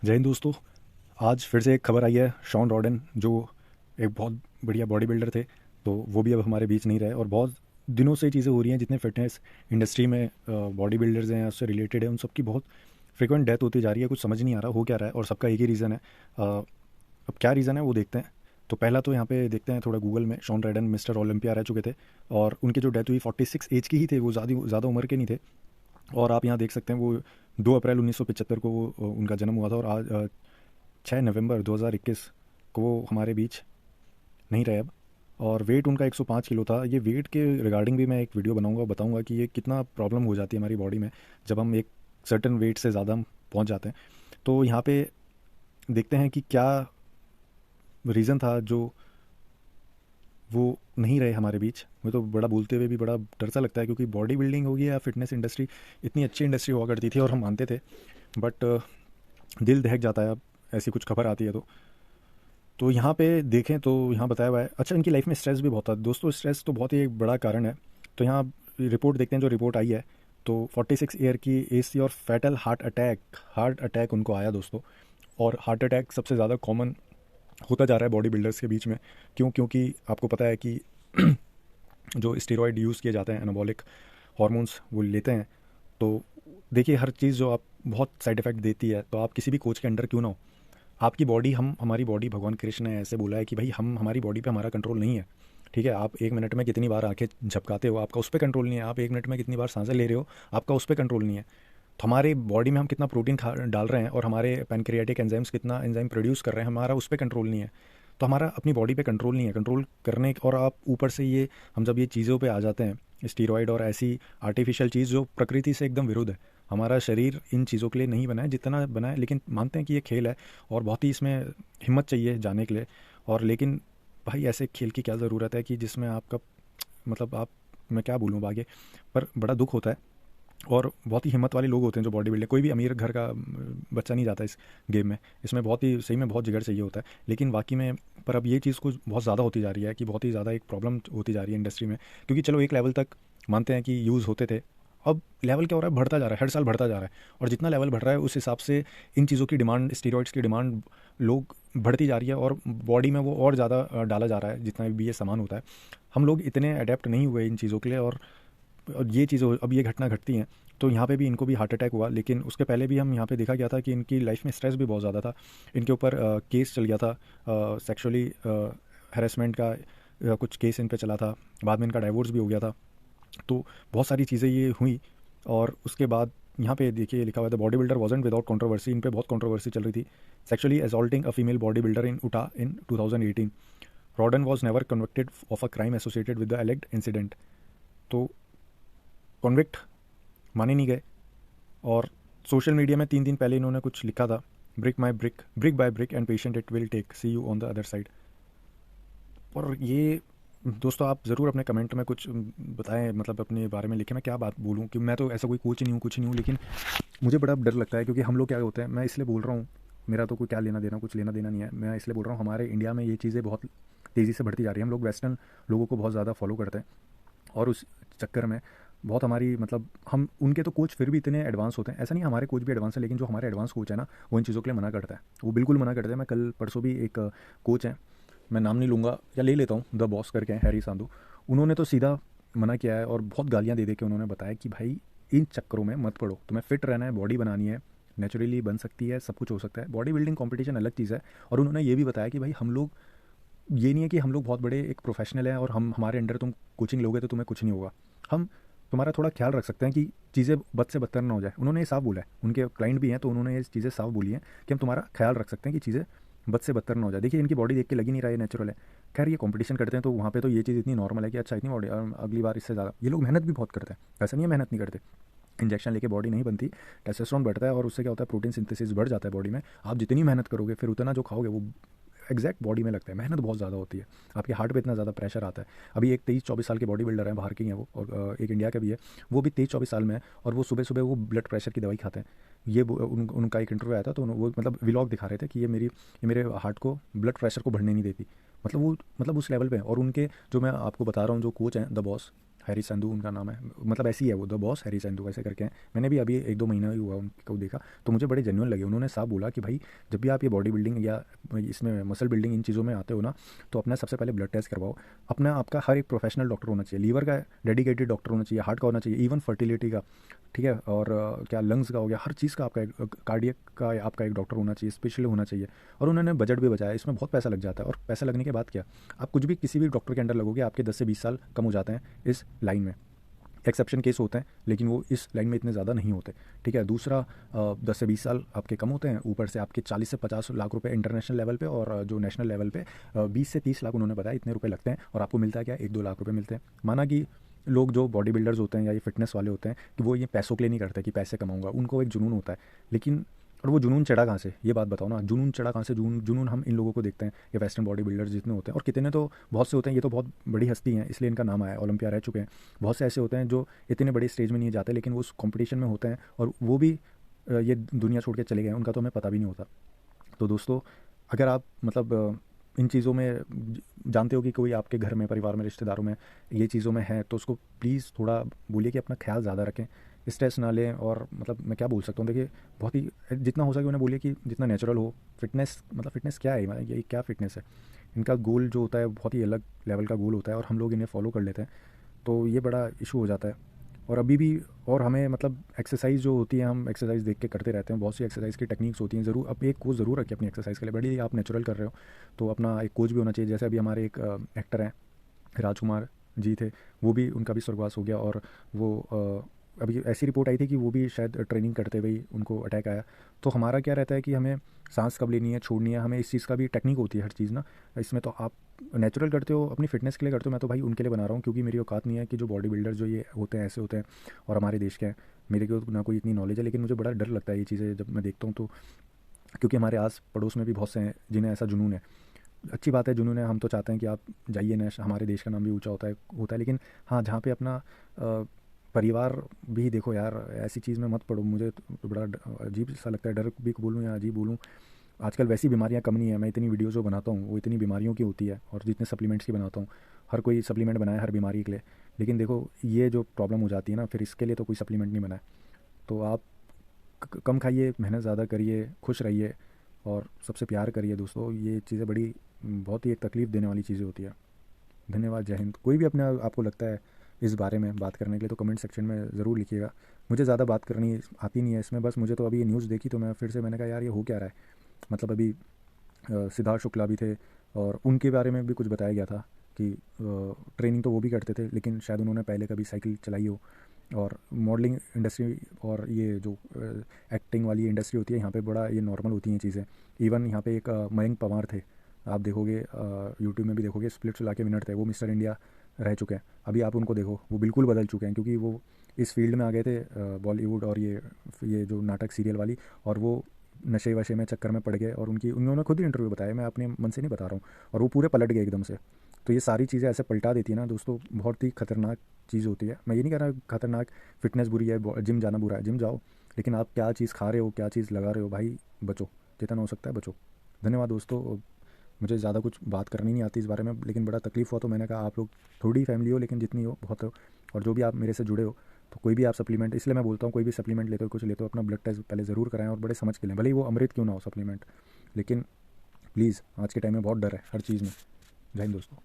जय हिंद दोस्तों। आज फिर से एक खबर आई है। शॉन रॉडन जो एक बहुत बढ़िया बॉडी बिल्डर थे, तो वो भी अब हमारे बीच नहीं रहे। और बहुत दिनों से चीज़ें हो रही हैं, जितने फिटनेस इंडस्ट्री में बॉडी बिल्डर्स हैं, उससे रिलेटेड है, उन सबकी बहुत फ्रिक्वेंट डेथ होती जा रही है। कुछ समझ नहीं आ रहा हो क्या रहा है, और सबका एक ही रीज़न है। अब क्या रीज़न है वो देखते हैं। तो पहला तो यहाँ पे देखते हैं थोड़ा गूगल में। शॉन रॉडन मिस्टर ओलंपिया रह चुके थे, और उनकी जो डेथ हुई 46 एज की ही थे, वो ज़्यादा उम्र के नहीं थे। और आप यहाँ देख सकते हैं, वो 2 अप्रैल 1975 को वो उनका जन्म हुआ था। और आज 6 नवंबर 2021 को वो हमारे बीच नहीं रहे अब। और वेट उनका 105 किलो था। ये वेट के रिगार्डिंग भी मैं एक वीडियो बनाऊंगा, बताऊंगा कि ये कितना प्रॉब्लम हो जाती है हमारी बॉडी में जब हम एक सर्टन वेट से ज़्यादा हम पहुंच जाते हैं। तो यहाँ पे देखते हैं कि क्या रीज़न था जो वो नहीं रहे हमारे बीच। मुझे तो बड़ा बोलते हुए भी बड़ा डर सा लगता है, क्योंकि बॉडी बिल्डिंग होगी या फिटनेस इंडस्ट्री इतनी अच्छी इंडस्ट्री हुआ करती थी और हम मानते थे। बट दिल दहक जाता है अब ऐसी कुछ खबर आती है तो यहाँ पे देखें तो यहाँ बताया हुआ है। अच्छा, इनकी लाइफ में स्ट्रेस भी बहुत था दोस्तों। स्ट्रेस तो बहुत ही एक बड़ा कारण है। तो यहाँ रिपोर्ट देखते हैं, जो रिपोर्ट आई है। तो 46 ईयर की एज थी, और फैटल हार्ट अटैक उनको आया दोस्तों। और हार्ट अटैक सबसे ज़्यादा कॉमन होता जा रहा है बॉडी बिल्डर्स के बीच में। क्यों? क्योंकि आपको पता है कि जो स्टेरॉयड यूज़ किए जाते हैं, एनाबॉलिक हार्मोन्स वो लेते हैं। तो देखिए, हर चीज़ जो आप बहुत साइड इफ़ेक्ट देती है, तो आप किसी भी कोच के अंडर क्यों ना हो, आपकी बॉडी हम हमारी बॉडी, भगवान कृष्ण ने ऐसे बोला है कि भाई हम हमारी बॉडी पे हमारा कंट्रोल नहीं है। ठीक है, आप 1 मिनट में कितनी बार आंखें झपकाते हो, आपका उस पर कंट्रोल नहीं है। आप 1 मिनट में कितनी बार सांसें ले रहे हो, आपका उस पर कंट्रोल नहीं है। तो हमारे बॉडी में हम कितना प्रोटीन खा डाल रहे हैं, और हमारे पैनक्रियाटिक एंजाइम्स कितना एंजाइम प्रोड्यूस कर रहे हैं, हमारा उस पर कंट्रोल नहीं है। तो हमारा अपनी बॉडी पे कंट्रोल नहीं है। कंट्रोल करने और आप ऊपर से ये, हम जब ये चीज़ों पे आ जाते हैं, स्टीरॉयड और ऐसी आर्टिफिशियल चीज़ जो प्रकृति से एकदम विरुद्ध है। हमारा शरीर इन चीज़ों के लिए नहीं बना है जितना बना है, लेकिन मानते हैं कि ये खेल है, और बहुत ही इसमें हिम्मत चाहिए जाने के लिए। और लेकिन भाई, ऐसे खेल की क्या ज़रूरत है कि जिसमें आपका, मतलब आप, मैं क्या बोलूँ आगे, पर बड़ा दुख होता है। और बहुत ही हिम्मत वाले लोग होते हैं जो बॉडी बिल्डर। कोई भी अमीर घर का बच्चा नहीं जाता इस गेम में। इसमें बहुत ही सही में बहुत जिगर चाहिए होता है, लेकिन वाकई में। पर अब ये चीज़ कुछ बहुत ज़्यादा होती जा रही है, कि बहुत ही ज़्यादा एक प्रॉब्लम होती जा रही है इंडस्ट्री में। क्योंकि चलो एक लेवल तक मानते हैं कि यूज़ होते थे। अब लेवल क्या हो रहा है, बढ़ता जा रहा है, हर साल बढ़ता जा रहा है। और जितना लेवल बढ़ रहा है, उस हिसाब से इन चीज़ों की डिमांड, स्टीरॉइड्स की डिमांड लोग बढ़ती जा रही है, और बॉडी में वो और ज़्यादा डाला जा रहा है जितना भी ये सामान होता है। हम लोग इतने अडेप्ट नहीं हुए इन चीज़ों के लिए। और ये चीज़ अब ये घटना घटती हैं, तो यहाँ पे भी इनको भी हार्ट अटैक हुआ। लेकिन उसके पहले भी हम यहाँ पे देखा गया था कि इनकी लाइफ में स्ट्रेस भी बहुत ज़्यादा था। इनके ऊपर केस चल गया था, सेक्सुअली हैरेसमेंट का कुछ केस इन पे चला था। बाद में इनका डाइवोर्स भी हो गया था। तो बहुत सारी चीज़ें ये हुई। और उसके बाद यहाँ पे देखिए लिखा हुआ था, body builder wasn't without controversy. इन पे बहुत कंट्रोवर्सी चल रही थी। Sexually assaulting a female body builder in Utah in 2018। Rhoden was never convicted of a crime associated with the alleged incident. तो कॉन्विक्ट माने नहीं गए। और सोशल मीडिया में 3 दिन पहले इन्होंने कुछ लिखा था, brick by brick and patient it will take, see you on the other side. और ये दोस्तों, आप ज़रूर अपने कमेंट में कुछ बताएं, मतलब अपने बारे में लिखें। मैं क्या बात बोलूं, कि मैं तो ऐसा कोई कोच नहीं हूँ, कुछ नहीं हूँ। लेकिन मुझे बड़ा डर लगता है, क्योंकि हम लोग क्या होते हैं, मैं इसलिए बोल रहा हूँ, मेरा तो कोई क्या लेना देना, कुछ लेना देना नहीं है। मैं इसलिए बोल रहा हूँ, हमारे इंडिया में ये चीज़ें बहुत तेज़ी से बढ़ती जा रही हैं। हम लोग वेस्टर्न लोगों को बहुत ज़्यादा फॉलो करते हैं, और उस चक्कर में बहुत हमारी, मतलब हम उनके तो कोच फिर भी इतने एडवांस होते हैं। ऐसा नहीं, हमारे कोच भी एडवांस है, लेकिन जो हमारे एडवांस कोच है ना, वो इन चीज़ों के लिए मना करता है। वो बिल्कुल मना करते हैं। मैं कल परसों भी एक कोच हैं, मैं नाम नहीं लूँगा, या ले लेता हूँ, द बॉस करके हैं, हैरी सांधू। उन्होंने तो सीधा मना किया है, और बहुत गालियाँ दे दे के उन्होंने बताया कि भाई इन चक्करों में मत पड़ो, तुम्हें फिट रहना है, बॉडी बनानी है, नेचुरली बन सकती है, सब कुछ हो सकता है। बॉडी बिल्डिंग कंपटीशन अलग चीज़ है। और उन्होंने ये भी बताया कि भाई हम लोग, ये नहीं है कि हम लोग बहुत बड़े एक प्रोफेशनल हैं और हम हमारे अंडर तुम कोचिंग लोगे तो तुम्हें कुछ नहीं होगा। हम तुम्हारा थोड़ा ख्याल रख सकते हैं कि चीज़ें बद से बदतर ना हो जाए। उन्होंने ये साफ बोला है, उनके क्लाइंट भी हैं, तो उन्होंने ये चीज़ें साफ बोली हैं कि हम तुम्हारा ख्याल रख सकते हैं कि चीज़ें बद से बदतर ना हो जाए। देखिए, इनकी बॉडी देख के लगी नहीं रहा है नेचुरल है। खैर, ये कंपटीशन करते हैं, तो वहाँ पे तो ये चीज़ इतनी नॉर्मल है कि अच्छा इतनी बॉडी, अगली बार इससे ज़्यादा। ये लोग मेहनत भी बहुत करते हैं, ऐसा नहीं है मेहनत नहीं करते। इंजेक्शन लेके बॉडी नहीं बनती, टेस्टोस्टेरोन बढ़ता है, और उससे क्या होता है, प्रोटीन सिंथेसिस बढ़ जाता है बॉडी में। आप जितनी मेहनत करोगे, फिर उतना जो खाओगे वो एग्जैक्ट बॉडी में लगता है। मेहनत बहुत ज़्यादा होती है, आपके हार्ट पे इतना ज़्यादा प्रेशर आता है। अभी एक 23-24 साल के बॉडी बिल्डर हैं, बाहर के ही हैं वो, और एक इंडिया का भी है। वो भी 23-24 साल में है, और वो सुबह सुबह वो ब्लड प्रेशर की दवाई खाते हैं। उनका एक इंटरव्यू आया था, तो वो मतलब व्लॉग दिखा रहे थे कि ये मेरे हार्ट को, ब्लड प्रेशर को बढ़ने नहीं देती। मतलब वो, मतलब उस लेवल पे है। और उनके, जो मैं आपको बता रहा हूँ, जो कोच हैं द बॉस, हैरी संधू उनका नाम है, मतलब ऐसी है वो, द बॉस हैरी संधू ऐसे करके हैं। मैंने भी अभी 1-2 महीना ही हुआ उनको देखा, तो मुझे बड़े जेन्युइन लगे। उन्होंने साफ बोला कि भाई जब भी आप ये बॉडी बिल्डिंग या इसमें मसल बिल्डिंग इन चीज़ों में आते हो ना, तो अपना सबसे पहले ब्लड टेस्ट करवाओ। अपना आपका हर एक प्रोफेशनल डॉक्टर होना चाहिए, लीवर का डेडिकेटेड डॉक्टर होना चाहिए, हार्ट का होना चाहिए, इवन फर्टिलिटी का, ठीक है, और क्या लंग्स का हो गया, हर चीज़ का आपका एक कार्डियक का आपका एक डॉक्टर होना चाहिए, स्पेशली होना चाहिए। और उन्होंने बजट भी बचाया, इसमें बहुत पैसा लग जाता है, और पैसा लगने के बाद क्या, आप कुछ भी किसी भी डॉक्टर के अंडर लगोगे, आपके 10 से 20 साल कम हो जाते हैं इस लाइन में। एक्सेप्शन केस होते हैं, लेकिन वो इस लाइन में इतने ज़्यादा नहीं होते, ठीक है। दूसरा 10 से 20 साल आपके कम होते हैं, ऊपर से आपके 40 से 50 लाख रुपए इंटरनेशनल लेवल पे, और जो नेशनल लेवल पे 20 से 30 लाख उन्होंने बताया इतने रुपए लगते हैं, और आपको मिलता है क्या, 1-2 लाख रुपए मिलते हैं। माना कि लोग जो बॉडी बिल्डर्स होते हैं या ये फिटनेस वाले होते हैं कि वो ये पैसों के लिए नहीं करते कि पैसे कमाऊंगा, उनको एक जुनून होता है। लेकिन और वो जुनून चढ़ा कहाँ से, ये बात बताओ ना, जुनून चढ़ा कहाँ से? जुनून हम इन लोगों को देखते हैं, ये वेस्टर्न बॉडी बिल्डर्स जितने होते हैं, और कितने तो बहुत से होते हैं, ये तो बहुत बड़ी हस्ती हैं इसलिए इनका नाम आया है, ओलंपिया रह चुके हैं। बहुत से ऐसे होते हैं जो इतने बड़े स्टेज में नहीं जाते, लेकिन वो उस कॉम्पिटिशन में होते हैं, और वो भी ये दुनिया छोड़ के चले गए, उनका तो हमें पता भी नहीं होता। तो दोस्तों, अगर आप मतलब इन चीज़ों में जानते हो कि कोई आपके घर में, परिवार में, रिश्तेदारों में ये चीज़ों में है, तो उसको प्लीज़ थोड़ा बोलिए कि अपना ख्याल ज़्यादा रखें, स्ट्रेस ना लें। और मतलब मैं क्या बोल सकता हूँ, देखिए बहुत ही जितना हो सके उन्हें बोलिए कि जितना नेचुरल हो। फिटनेस मतलब फिटनेस क्या है, मतलब ये क्या फिटनेस है? इनका गोल जो होता है बहुत ही अलग लेवल का गोल होता है, और हम लोग इन्हें फॉलो कर लेते हैं, तो ये बड़ा इशू हो जाता है। और अभी भी, और हमें मतलब एक्सरसाइज जो होती है, हम एक्सरसाइज देख के करते रहते हैं, बहुत सी एक्सरसाइज की टेक्निक्स होती हैं। ज़रूर अब एक कोच ज़रूर रखिए अपनी एक्सरसाइज के लिए, बड़ी आप नेचुरल कर रहे हो तो अपना एक कोच भी होना चाहिए। जैसे अभी हमारे एक एक्टर हैं, राजकुमार जी थे, वो भी, उनका भी स्वर्गवास हो गया, और वो अभी ऐसी रिपोर्ट आई थी कि वो भी शायद ट्रेनिंग करते हुए ही उनको अटैक आया। तो हमारा क्या रहता है कि हमें सांस कब लेनी है, छोड़नी है, हमें इस चीज़ का भी टेक्निक होती है हर चीज़ ना। इसमें तो आप नेचुरल करते हो, अपनी फिटनेस के लिए करते हो, मैं तो भाई उनके लिए बना रहा हूँ, क्योंकि मेरी औकात नहीं है कि जो बॉडी बिल्डर जो ये होते हैं ऐसे होते हैं, और हमारे देश के हैं। मेरे को ना कोई इतनी नॉलेज है, लेकिन मुझे बड़ा डर लगता है ये चीज़ें जब मैं देखता हूँ तो, क्योंकि हमारे आस पड़ोस में भी बहुत से हैं जिन्हें ऐसा जुनून है। अच्छी बात है जुनून है, हम तो चाहते हैं कि आप जाइए ना, हमारे देश का नाम भी ऊंचा होता है। लेकिन हाँ, जहाँ पे अपना परिवार भी देखो यार, ऐसी चीज़ में मत पड़ो। मुझे तो बड़ा अजीब सा लगता है, डर भी बोलूँ या अजीब बोलूँ। आजकल वैसी बीमारियां कम नहीं है, मैं इतनी वीडियो जो बनाता हूँ वो इतनी बीमारियों की होती है, और जितने सप्लीमेंट्स की बनाता हूँ, हर कोई सप्लीमेंट बनाया हर बीमारी के लिए, लेकिन देखो ये जो प्रॉब्लम हो जाती है ना, फिर इसके लिए तो कोई सप्लीमेंट नहीं बनाए। तो आप कम खाइए, मेहनत ज़्यादा करिए, खुश रहिए, और सबसे प्यार करिए दोस्तों। ये चीज़ें बड़ी बहुत ही एक तकलीफ़ देने वाली चीज़ें होती है। धन्यवाद, जय हिंद। कोई भी अपने आपको लगता है इस बारे में बात करने के लिए, तो कमेंट सेक्शन में ज़रूर लिखिएगा। मुझे ज़्यादा बात करनी आती नहीं है इसमें, बस मुझे तो अभी ये न्यूज़ देखी तो मैं फिर से मैंने कहा यार ये हो क्या रहा है। मतलब अभी सिद्धार्थ शुक्ला भी थे, और उनके बारे में भी कुछ बताया गया था कि ट्रेनिंग तो वो भी करते थे, लेकिन शायद उन्होंने पहले कभी साइकिल चलाई हो। और मॉडलिंग इंडस्ट्री और ये जो एक्टिंग वाली इंडस्ट्री होती है, यहाँ पे बड़ा ये नॉर्मल होती हैं चीज़ें। इवन यहाँ पे एक मयंक पवार थे, आप देखोगे यूट्यूब में भी देखोगे, स्प्लिट्स ला के विनर थे, वो मिस्टर इंडिया रह चुके हैं। अभी आप उनको देखो, वो बिल्कुल बदल चुके हैं, क्योंकि वो इस फील्ड में आ गए थे, बॉलीवुड और ये जो नाटक सीरियल वाली, और वो नशे वशे में चक्कर में पड़ गए, और उन्होंने खुद ही इंटरव्यू बताया, मैं अपने मन से नहीं बता रहा हूँ, और वो पूरे पलट गए एकदम से। तो ये सारी चीज़ें ऐसे पलटा देती है ना दोस्तों, बहुत ही खतरनाक चीज़ होती है। मैं ये नहीं कह रहा खतरनाक फिटनेस बुरी है, जिम जाना बुरा है, जिम जाओ, लेकिन आप क्या चीज़ खा रहे हो, क्या चीज़ लगा रहे हो, भाई बचो, जितना हो सकता है बचो। धन्यवाद दोस्तों। मुझे ज़्यादा कुछ बात करनी नहीं आती इस बारे में, लेकिन बड़ा तकलीफ़ हुआ तो मैंने कहा आप लोग थोड़ी फैमिली हो, लेकिन जितनी हो बहुत हो, और जो भी आप मेरे से जुड़े हो, तो कोई भी आप सप्लीमेंट, इसलिए मैं बोलता हूँ कोई भी सप्लीमेंट लेते हो, कुछ लेते हो, अपना ब्लड टेस्ट पहले ज़रूर कराएं, और बड़े समझ के लें, भले ही वो अमृत क्यों ना हो सप्लीमेंट, लेकिन प्लीज़ आज के टाइम में बहुत डर है हर चीज़ में। जय हिंद दोस्तों।